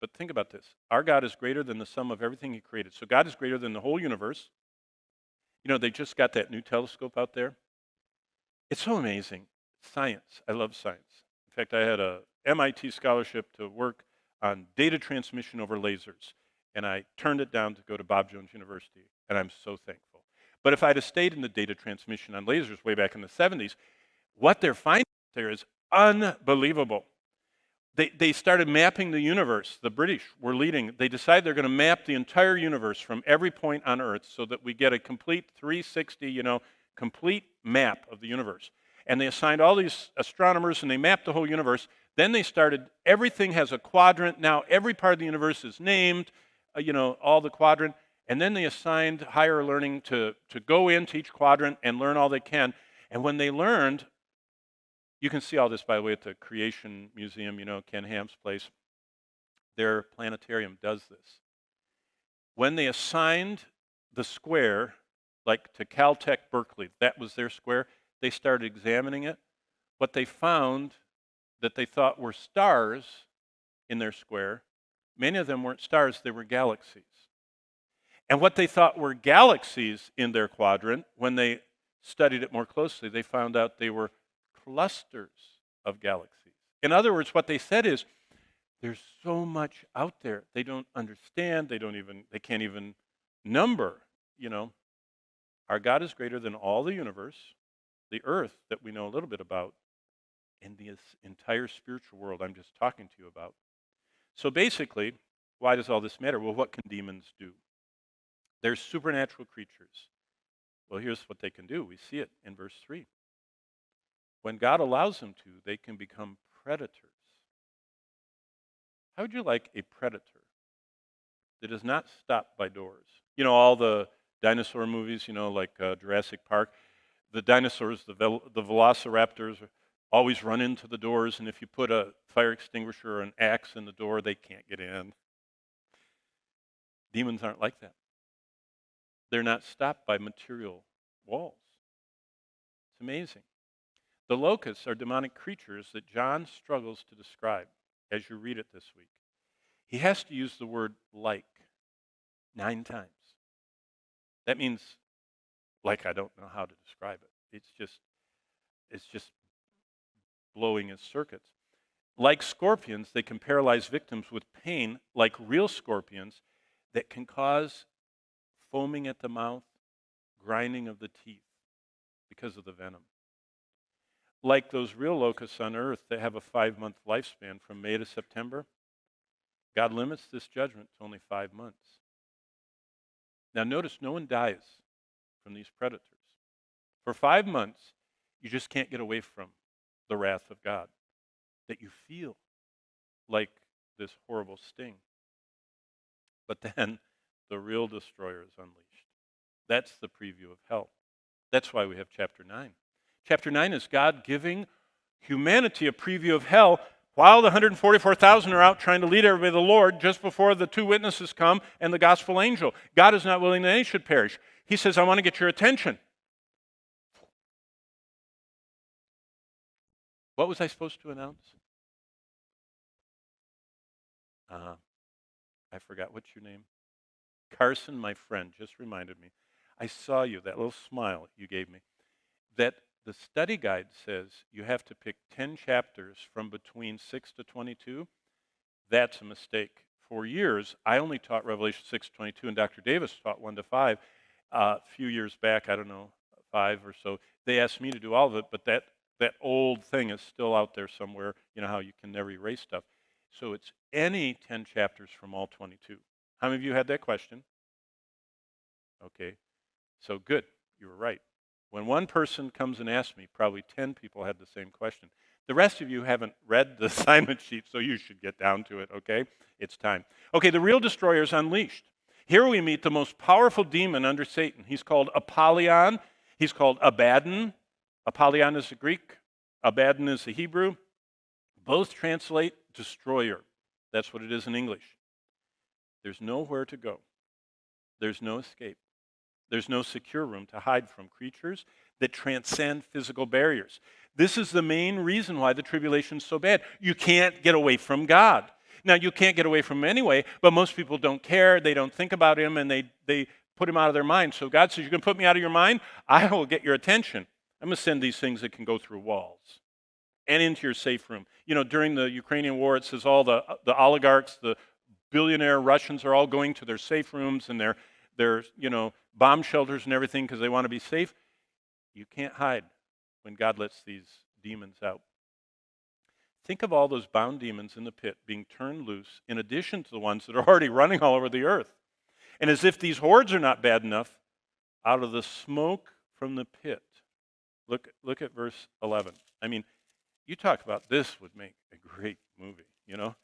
but think about this. Our God is greater than the sum of everything he created. So God is greater than the whole universe. You know, they just got that new telescope out there. It's so amazing. Science. I love science. In fact, I had a MIT scholarship to work on data transmission over lasers, and I turned it down to go to Bob Jones University, and I'm so thankful. But if I'd have stayed in the data transmission on lasers way back in the 70s, what they're finding there is unbelievable. They started mapping the universe. The British were leading. They decided they're going to map the entire universe from every point on Earth so that we get a complete 360, complete map of the universe. And they assigned all these astronomers, and they mapped the whole universe. Then they started, everything has a quadrant. Now every part of the universe is named, all the quadrant. And then they assigned higher learning to go into each quadrant and learn all they can. And when they learned, you can see all this, by the way, at the Creation Museum, Ken Ham's place. Their planetarium does this. When they assigned the square, like to Caltech Berkeley, that was their square, they started examining it. What they found that they thought were stars in their square, many of them weren't stars, they were galaxies. And what they thought were galaxies in their quadrant, when they studied it more closely, they found out they were clusters of galaxies. In other words, what they said is, there's so much out there. They don't understand, they can't even number, Our God is greater than all the universe, the earth that we know a little bit about, and the entire spiritual world I'm just talking to you about. So basically, why does all this matter? Well, what can demons do? They're supernatural creatures. Well, here's what they can do. We see it in verse 3. When God allows them to, they can become predators. How would you like a predator that is not stopped by doors? All the dinosaur movies, like Jurassic Park, the dinosaurs, the velociraptors always run into the doors, and if you put a fire extinguisher or an axe in the door, they can't get in. Demons aren't like that. They're not stopped by material walls. It's amazing. The locusts are demonic creatures that John struggles to describe as you read it this week. He has to use the word like 9 times. That means, like, I don't know how to describe it. It's just blowing his circuits. Like scorpions, they can paralyze victims with pain, like real scorpions, that can cause foaming at the mouth, grinding of the teeth because of the venom. Like those real locusts on earth that have a 5-month lifespan from May to September, God limits this judgment to only 5 months. Now notice, no one dies from these predators. For 5 months, you just can't get away from the wrath of God that you feel, like this horrible sting. But then the real destroyer is unleashed. That's the preview of hell. That's why we have chapter 9. Chapter 9 is God giving humanity a preview of hell while the 144,000 are out trying to lead everybody to the Lord just before the 2 witnesses come and the gospel angel. God is not willing that any should perish. He says, I want to get your attention. What was I supposed to announce? I forgot. What's your name? Carson, my friend, just reminded me. I saw you, that little smile you gave me. That the study guide says you have to pick 10 chapters from between 6 to 22. That's a mistake. For years, I only taught Revelation 6 to 22, and Dr. Davis taught 1 to 5. A few years back, 5 or so, they asked me to do all of it, but that old thing is still out there somewhere, how you can never erase stuff. So it's any 10 chapters from all 22. How many of you had that question? Okay, so good, you were right. When one person comes and asks me, probably 10 people had the same question. The rest of you haven't read the assignment sheet, so you should get down to it, okay? It's time. Okay, the real destroyer is unleashed. Here we meet the most powerful demon under Satan. He's called Apollyon. He's called Abaddon. Apollyon is the Greek. Abaddon is the Hebrew. Both translate destroyer. That's what it is in English. There's nowhere to go. There's no escape. There's no secure room to hide from creatures that transcend physical barriers. This is the main reason why the tribulation is so bad. You can't get away from God. Now, you can't get away from him anyway, but most people don't care. They don't think about him, and they put him out of their mind. So God says, you're going to put me out of your mind? I will get your attention. I'm going to send these things that can go through walls and into your safe room. You know, during the Ukrainian war, it says all the oligarchs, the billionaire Russians are all going to their safe rooms and their bomb shelters and everything because they want to be safe. You can't hide when God lets these demons out. Think of all those bound demons in the pit being turned loose in addition to the ones that are already running all over the earth. And as if these hordes are not bad enough, out of the smoke from the pit, look at verse 11. I mean, you talk about this would make a great movie, you know.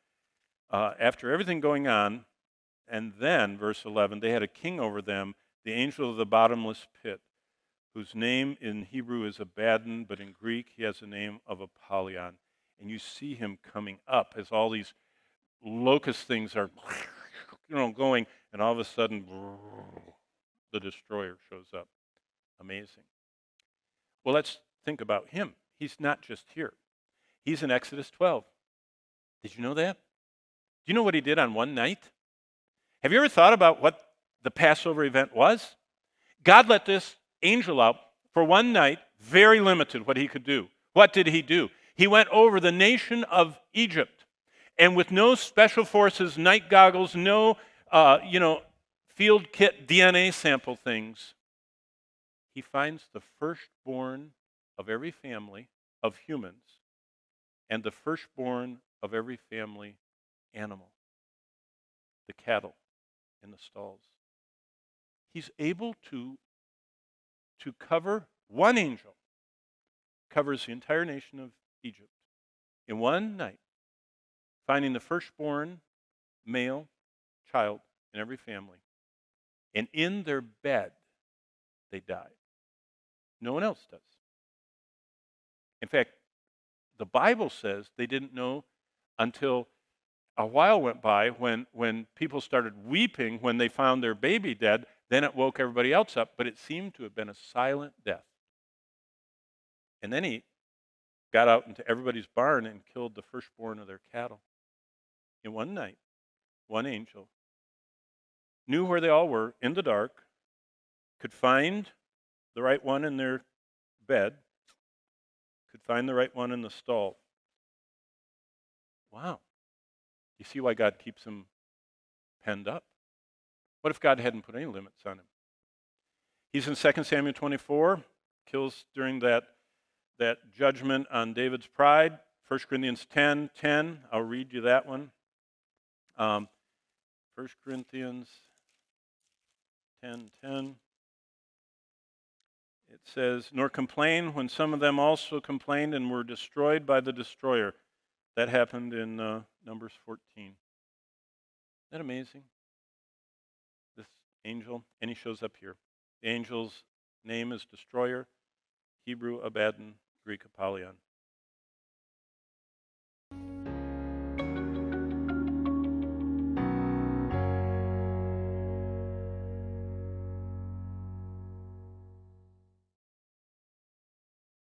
After everything going on, and then, verse 11, they had a king over them, the angel of the bottomless pit, whose name in Hebrew is Abaddon, but in Greek he has the name of Apollyon. And you see him coming up as all these locust things are going, and all of a sudden, the destroyer shows up. Amazing. Well, let's think about him. He's not just here. He's in Exodus 12. Did you know that? Do you know what he did on one night? Have you ever thought about what the Passover event was? God let this angel out for one night, very limited what he could do. What did he do? He went over the nation of Egypt, and with no special forces, night goggles, no field kit DNA sample things, he finds the firstborn of every family of humans and the firstborn of every family animal, the cattle in the stalls. He's able to cover, one angel covers the entire nation of Egypt in one night, finding the firstborn male child in every family. And in their bed, they die. No one else does. In fact, the Bible says they didn't know until a while went by when people started weeping when they found their baby dead. Then it woke everybody else up, but it seemed to have been a silent death. And then he got out into everybody's barn and killed the firstborn of their cattle. In one night, one angel knew where they all were in the dark, could find the right one in their bed, could find the right one in the stall. Wow. You see why God keeps him penned up? What if God hadn't put any limits on him? He's in 2 Samuel 24, kills during that judgment on David's pride. 1 Corinthians 10:10, I'll read you that one. 1 Corinthians 10:10. It says, nor complain when some of them also complained and were destroyed by the destroyer. That happened in Numbers 14. Isn't that amazing? This angel, and he shows up here. The angel's name is Destroyer, Hebrew Abaddon, Greek Apollyon.